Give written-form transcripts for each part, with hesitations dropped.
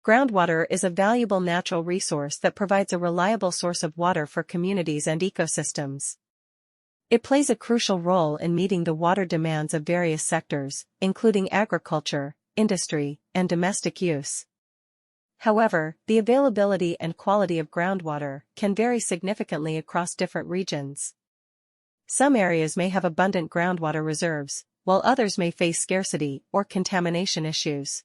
Groundwater is a valuable natural resource that provides a reliable source of water for communities and ecosystems. It plays a crucial role in meeting the water demands of various sectors, including agriculture, industry, and domestic use. However, the availability and quality of groundwater can vary significantly across different regions. Some areas may have abundant groundwater reserves, while others may face scarcity or contamination issues.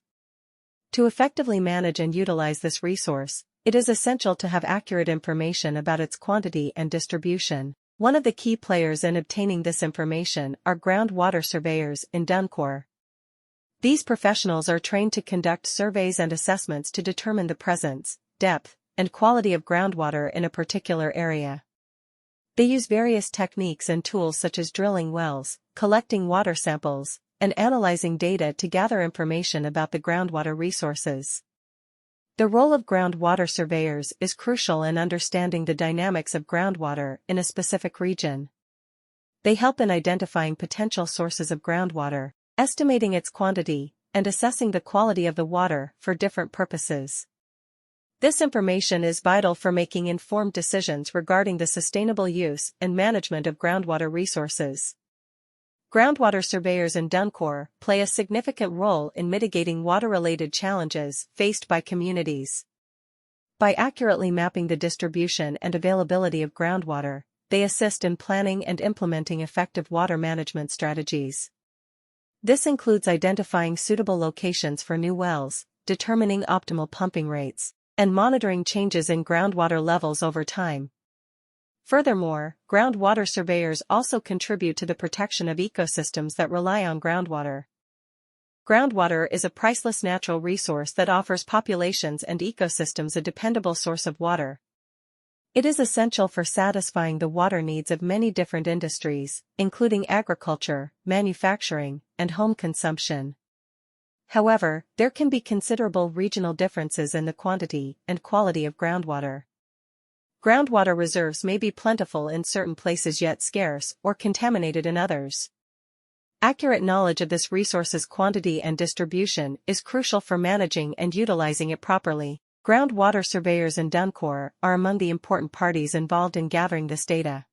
To effectively manage and utilize this resource, it is essential to have accurate information about its quantity and distribution. One of the key players in obtaining this information are groundwater surveyors in Dankaur. These professionals are trained to conduct surveys and assessments to determine the presence, depth, and quality of groundwater in a particular area. They use various techniques and tools such as drilling wells, collecting water samples, and analyzing data to gather information about the groundwater resources. The role of groundwater surveyors is crucial in understanding the dynamics of groundwater in a specific region. They help in identifying potential sources of groundwater, estimating its quantity, and assessing the quality of the water for different purposes. This information is vital for making informed decisions regarding the sustainable use and management of groundwater resources. Groundwater surveyors in Dankaur play a significant role in mitigating water-related challenges faced by communities. By accurately mapping the distribution and availability of groundwater, they assist in planning and implementing effective water management strategies. This includes identifying suitable locations for new wells, determining optimal pumping rates, and monitoring changes in groundwater levels over time. Furthermore, groundwater surveyors also contribute to the protection of ecosystems that rely on groundwater. Groundwater is a priceless natural resource that offers populations and ecosystems a dependable source of water. It is essential for satisfying the water needs of many different industries, including agriculture, manufacturing, and home consumption. However, there can be considerable regional differences in the quantity and quality of groundwater. Groundwater reserves may be plentiful in certain places yet scarce or contaminated in others. Accurate knowledge of this resource's quantity and distribution is crucial for managing and utilizing it properly. Groundwater surveyors in Dankaur are among the important parties involved in gathering this data.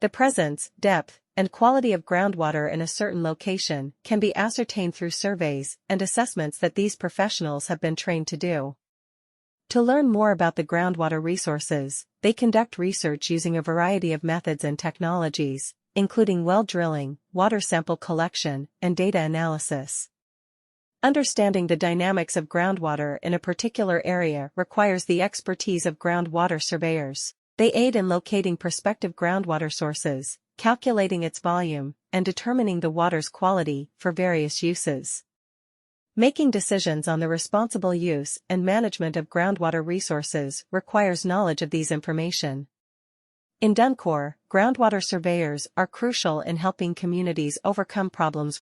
The presence, depth, and quality of groundwater in a certain location can be ascertained through surveys and assessments that these professionals have been trained to do. To learn more about the groundwater resources, they conduct research using a variety of methods and technologies, including well drilling, water sample collection, and data analysis. Understanding the dynamics of groundwater in a particular area requires the expertise of groundwater surveyors. They aid in locating prospective groundwater sources, calculating its volume, and determining the water's quality for various uses. Making decisions on the responsible use and management of groundwater resources requires knowledge of these information. In Dankaur, groundwater surveyors are crucial in helping communities overcome problems